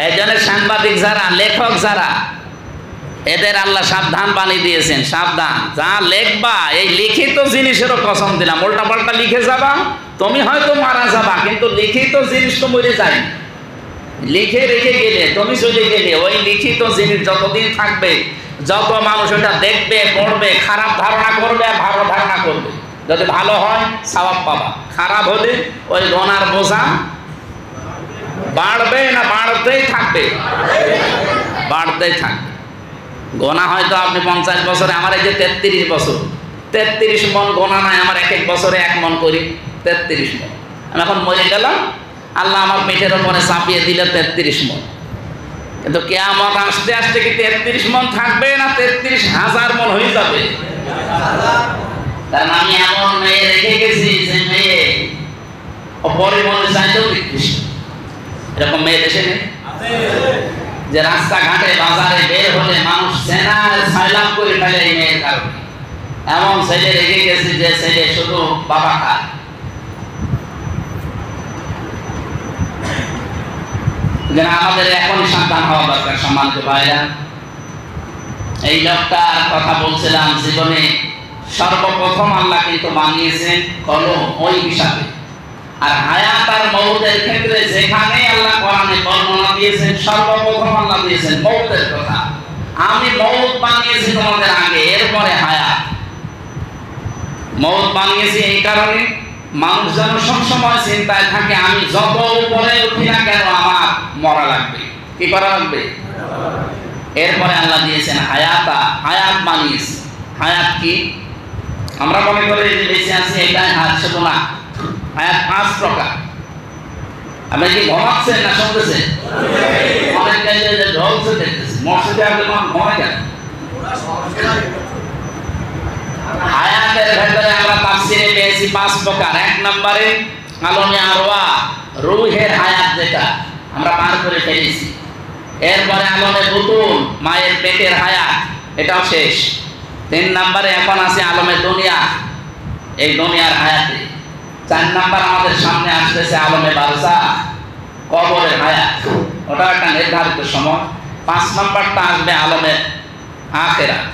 এই জন্য সাংবাদিক যারা, লেখক যারা, এদের আল্লাহ সাবধান বানিয়ে দিয়েছেন। সাবধান, যা লেখবা এই লিখিত জিনিসেরও কসম দিলাম, উল্টা পাল্টা লিখে যাবা, তুমি হয়তো মারা যাবা, কিন্তু লিখিত জিনিস তো মরে যায়। লিখে রেখে গেলে তুমি চলে গেলে ওই লিখিত জিনিস যতদিন থাকবে, যত মানুষ ওটা দেখবে, পড়বে, খারাপ ধারণা করবে আর ভালো ধারণা করবে। যদি ভালো হয় সওয়াব পাবা, খারাপ হলে ওই গোনার বোঝা বাড়বে না বাড়তেই থাকবে? বাড়তেই থাকবে। গোনা হয়তো আপনি 50 বছরে, আমার এই যে 33 বছর, 33 মন গোনা নাই আমার, এক এক বছরে 1 মন করি, 33 মন। আমি এখন মরে গেলাম, আল্লাহ আমার পেটের ওপরে চাপিয়ে দিলে 33 মন। কিন্তু কিয়ামত আসতে আসতে কি 33 মন থাকবে না 33,000 মন হয়ে যাবে? কারণ আমি এমন মেয়ে রেখে গেছি যে মেয়ে অপরিমণে চাইতেও নিকৃষ্ট। এরকম মেয়ে দেশে নেই যে রাস্তাঘাটে বাজারে বের হলে মানুষ সেনায় সাইলাম করে ফেলে এই মেয়ের কারণে। এমন ছেলে রেখে গেছে যে ছেলে শুধু বাবা খায়। আমাদের এখনই সাবধান হওয়া দরকার সম্মানিত ভাইরা। এই লোকটার কথা বলছিলাম, জীবনে সর্বপ্রথম আল্লাহ কিন্তু বানিয়েছেন কলম, ওই হিসাবে। আর হায়াত আর মওতের ক্ষেত্রে যেখানে আল্লাহ কোরআনে বর্ণনা দিয়েছেন, সর্বপ্রথম আল্লাহ দিয়েছেন মওতের কথা। আমি মওত বানিয়েছি তোমাদের আগে, এরপরে হায়াত। মওত বানিয়েছি এই কারণে মানুষ যেন সবসময় চিন্তায় থাকে, আমি যত উপরে উঠি না কেন আমার মরা লাগবে। কি করা লাগবে? এরপরে আল্লাহ দিয়েছেন হায়াতা, হায়াত বানিয়েছি। হায়াত কি? আমরা মনে করি যে বেঁচে আছি এটাই হায়াত, শুধু না। হায়াত 5 প্রকার। আপনি কি ঘুমাচ্ছেন না শুনতেছেন? অনেকে যে ঢলছে দেখতেছে, মসজিদে আপনি ঘুমায় কেন? হায়াতের ভেতরে আমরা তাফসীরে পেয়েছি 5 প্রকার। 1 নম্বরে আলমে আরওয়া, রূহের হায়াত, যেটা আমরা পার করে ফেলেছি। এরপরে আলমে বুতুন, মায়ের পেটের হায়াত, এটাও শেষ। 3 নম্বরে এখন আছে আলমে দুনিয়া, এই দুনিয়ার হায়াতে। 4 নম্বর আমাদের সামনে আসতেছে আলমে বারজাখ, কবরের হায়াত, ওটা একটা নির্ধারিত সময়। 5 নম্বরটা আসবে আলমে আখিরাত,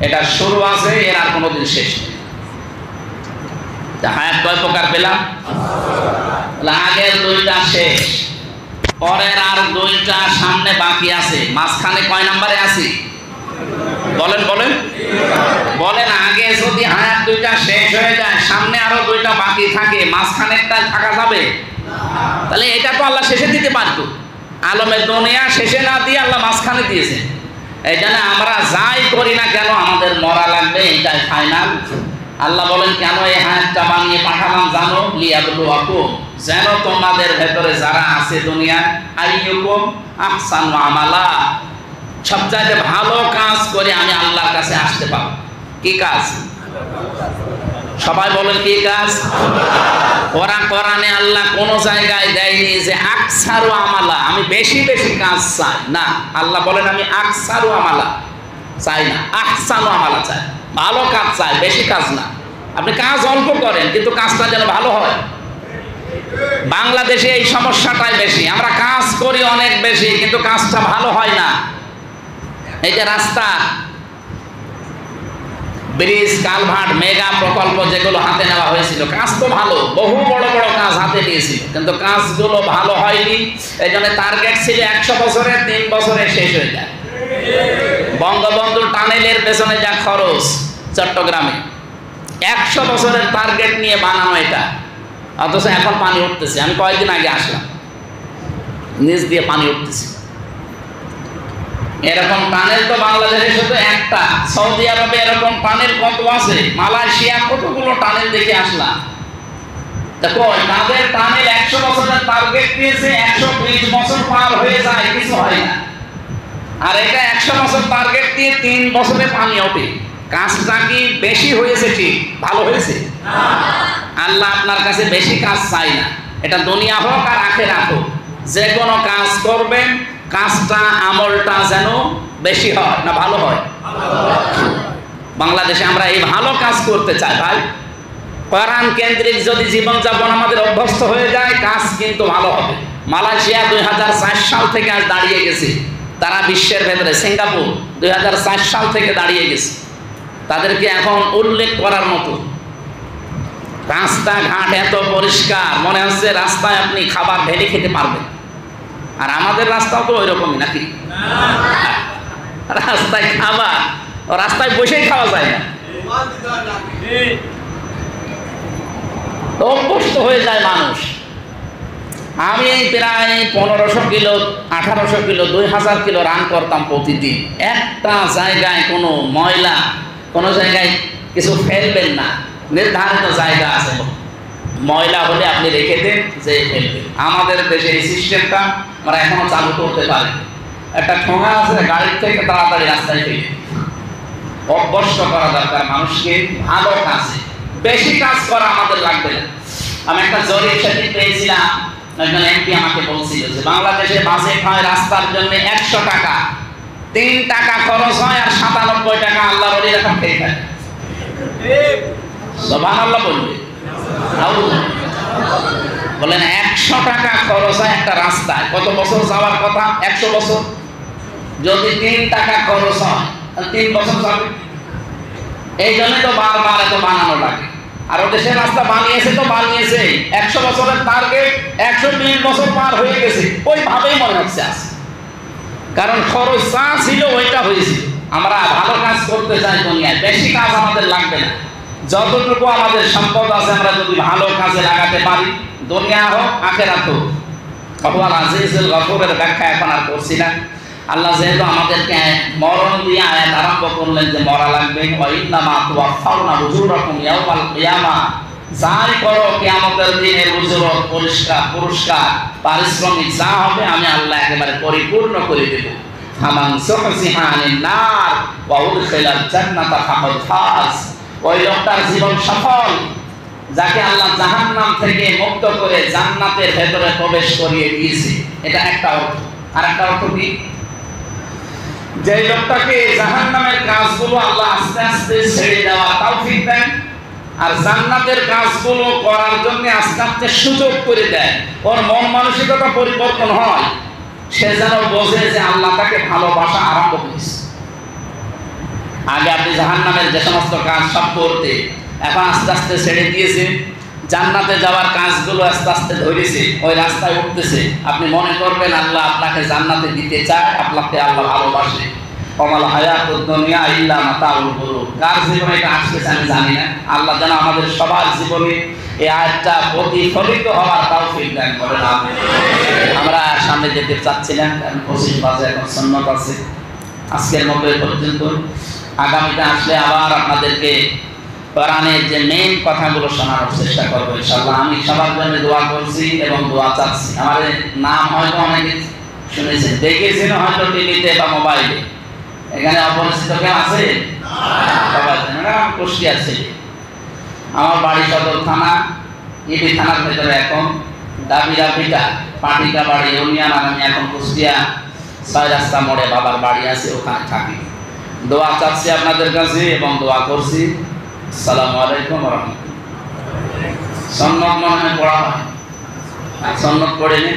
এটা শুরু আছে, এর আর কোনোদিন শেষ নেই। হায়াত কয় প্রকার পেলাম? আগের 2টা শেষ, পরের আর 2টা সামনে বাকি আছে। মাঝখানে কয় নম্বরে আছি? বলেন বলেন বলেন। আগে যদি হায়াত 2টা শেষ হয়ে যায়, সামনে আরো 2টা বাকি থাকে, মাঝখানেরটা থাকা যাবে? তাহলে এটা তো আল্লাহ শেষে দিতে পারত। আলমে দুনিয়া শেষে না দিয়ে আল্লাহ মাঝখানে দিয়েছে। এই জন্য আমরা যাই করি না কেন আমাদের মরা লাগবে, এটাই ফাইনাল। আল্লাহ বলেন কেন এই হায়াতটা বানিয়ে পাঠালাম জানো? লিয়াবলুয়াকুম, যেন তোমাদের ভেতরে যারা আছে দুনিয়ায়, আইয়ুকুম আহসানু আমালা, সবচাইতে ভালো কাজ করে আমি আল্লাহর কাছে আসতে পারবো। কি কাজ? সবাই বলেন কি কাজ? ওরা কোরআনে আল্লাহ কোন জায়গায় দেয়নি যে আকসারু আমালা, আমি বেশি বেশি কাজ চাই না। আল্লাহ বলেন আমি আকসারু আমালা চাই না, আহসানু আমালা চাই, ভালো কাজ চাই, বেশি কাজ না। আপনি কাজ অল্প করেন কিন্তু কাজটা যেন ভালো হয়। বাংলাদেশে এই সমস্যাটাই বেশি, আমরা কাজ করি অনেক বেশি কিন্তু কাজটা ভালো হয় না। এই যে রাস্তা, ব্রিজ, কালভার্ট, মেগা প্রকল্প যেগুলো হাতে নেওয়া হয়েছিল, কাজ তো ভালো, বহু বড় বড় কাজ হাতে নিয়েছিল, কিন্তু কাজগুলো ভালো হয়নি। এই জন্য টার্গেট ছিল 100 বছরে, 3 বছরে শেষ হয়ে যায়। বঙ্গবন্ধু টানেলের পেছনে যা খরচ চট্টগ্রামে, 100 বছরের টার্গেট নিয়ে বানানো এটা, অথচ এখন পানি উঠতেছে। আমি কয়েকদিন আগে আসলাম, নিচ দিয়ে পানি উঠতেছে। এরকম টানেল তো বাংলাদেশে শুধু একটা, সৌদি আরবে এরকম টানেল কত আছে, মালয়েশিয়া কতগুলো টানেল দেখে আসলাম। দেখো তাদের টানেল 100 বছরের টার্গেট দিয়েছে, 120 বছর পার হয়ে যায়, কিছু হয় না। আর এটা 100 বছর টার্গেট দিয়ে 3 বছরে পানি ওঠে, কাজটা কি বেশি হয়েছে? ঠিক ভালো হয়েছে? আল্লাহ আপনার কাছে বেশি কাজ চাই না, এটা দুনিয়া হোক আর আখিরাত হোক, যে কোনো কাজ করবেন কাজটা আমলটা যেন বেশি হয় না ভালো হয়। বাংলাদেশে আমরা এই ভালো কাজ করতে চাই ভাই। কোরআন কেন্দ্রিক যদি জীবনযাপন আমাদের অভ্যস্ত হয়ে যায় কাজ কিন্তু ভালো হবে। মালয়েশিয়া 2004 সাল থেকে আজ দাঁড়িয়ে গেছে, তারা বিশ্বের ভেতরে। সিঙ্গাপুর 2004 সাল থেকে দাঁড়িয়ে গেছে, তাদেরকে এখন উল্লেখ করার মতো। রাস্তাঘাট এত পরিষ্কার, মনে হচ্ছে রাস্তায় আপনি খাবার ঢেলে খেতে পারবেন। আর আমাদের রাস্তাও তো ওই রকমই নাকি? রাস্তায় খাবার, রাস্তায় বসেই খাওয়া যায় না, অভ্যস্ত হয়ে যায় মানুষ। আমি প্রায় 1500 কিলো 1800 কিলো 2000 কিলো রান করতাম প্রতিদিন। একটা জায়গায় কোনো ময়লা, কোনো জায়গায় কিছু ফেলবেন না, নির্ধারিত জায়গা আছে, ময়লা হলে আপনি রেখে দেন, যে ফেলবেন। আমাদের দেশে এই সিস্টেমটা আমরা এখনো চালু করতে পারি। একটা ঠোঙা আছে, গাড়ির থেকে তাড়াতাড়ি রাস্তায় ফেলে অভ্যস্ত করা দরকার মানুষকে ভালো কাজে। বেশি কাজ করা আমাদের লাগবে না। আমি একটা জরিপ সেদিন পেয়েছিলাম, একজন এমপি আমাকে বলছিল যে বাংলাদেশে বাজেট হয় রাস্তার জন্য 100 টাকা, 3 টাকা খরচ হয় আর 97 টাকা আল্লাহর ওলিরা খেয়ে থাকে। সুবহানাল্লাহ বলবে, বলেন 100 টাকা খরচ হয় একটা রাস্তায়, কত বছর যাওয়ার কথা? 100 বছর। যদি 3 টাকা খরচ হয় 3 বছর যাবে। এই জন্য তো বারবার এত বানানো লাগে। আর ও দেশের রাস্তা বানিয়েছে তো বানিয়েছে, 100 বছরের টার্গেট 120 বছর পার হয়ে গেছে, ওইভাবেই মনে হচ্ছে আছে। কারণ খরচ যা ছিল ওইটা হয়েছিল। আমরা ভালো কাজ করতে চাই দুনিয়ায়, বেশি কাজ আমাদের লাগবে না। যতটুকু আমাদের সম্পদ আছে আমরা যদি ভালো কাজে লাগাতে পারি, দুনিয়া হোক আখিরাত হোক। আল্লাহ আজিজুল গফুরের ব্যাখ্যা এখন আর করছি না। আল্লাহ যেহেতু আমাদেরকে মরণ দিয়ে আয়াত আরম্ভ করলেন যে মরা লাগবে, ওয়াইন্নামা তুওয়াফাউনা উজুরাকুম ইয়াওমাল কিয়ামা, যাই করো কিয়ামতের দিনে উজুরত, পুরস্কার পারিশ্রমিক যা হবে আমি আল্লাহ একেবারে পরিপূর্ণ করে দেব। ফামান সুহসিহা আনিন নার ওয়া উদখিলাল জান্নাতা ফাকাদ ফাজ, ওই লোকটার জীবন সফল যাকে আল্লাহ জাহান্নাম থেকে মুক্ত করে জান্নাতের ভেতরে প্রবেশ করিয়ে দিয়েছে। এটা একটা অর্থ। আর একটা অর্থ কি? যে লোকটাকে জাহান্নামের কাজগুলো আল্লাহ আস্তে আস্তে ছেড়ে দেওয়া তৌফিক দেন, আর জান্নাতের কাজগুলো করার জন্য আস্তে আস্তে সুযোগ করে দেয়, ওর মন মানসিকতা পরিবর্তন হয়, সে যেন বোঝে যে আল্লাহ তাকে ভালোবাসা আরম্ভ করেছে। আগে আপনি জাহান্নামের যে সমস্ত কাজ সব করতে, এখন আস্তে আস্তে ছেড়ে দিয়েছে, জান্নাতে যাওয়ার কাজগুলো আস্তে আস্তে ধরেছে, ওই রাস্তায় উঠতেছে। আপনি মনে করবেন আল্লাহ আপনাকে জান্নাতে দিতে চায়, আপনাকে আল্লাহ ভালোবাসে। ওমাল হায়াতুদ দুনিয়া ইল্লা মাতাউল গুরুর। কার জীবনে এটা আসতেছে আমি জানি না। আল্লাহ যেন আমাদের সবার জীবনে এই আয়াতটা প্রতিফলিত হওয়ার তৌফিক দান করেন। আমরা সামনে যেতে চাচ্ছিলাম, কারণ 25 বাজে, এখন সুন্নাত আছে। আজকের মতো এই পর্যন্ত। আগামীতে আসলে আবার আপনাদেরকে কোরআনের যে মেইন কথাগুলো শোনানোর চেষ্টা করবো ইনশাআল্লাহ। আমি সবার জন্য দোয়া করছি এবং দোয়া চাচ্ছি। আমার নাম হয়তো অনেকে শুনেছেন, দেখেছেন হয়তো টিভিতে বা মোবাইলে। এখানে অপরিচিত কেউ আছে? সবাই জানেন, কুষ্টিয়া ছেলে। আমার বাড়ি সদর থানা, ইবি থানার ভেতরে এখন দাবিরা পিটা পাটিকা বাড়ি ইউনিয়ন। আর আমি এখন কুষ্টিয়া 6 রাস্তা মোড়ে বাবার বাড়ি আছে, ওখানে থাকি। দোয়া চাচ্ছি আপনাদের কাছে এবং দোয়া করছি। আসসালামু আলাইকুম ওয়া রাহমাতুল্লাহ। সন্ন্যত মনে হয় পড়া হয়, সন্ন্যত পড়ে নে।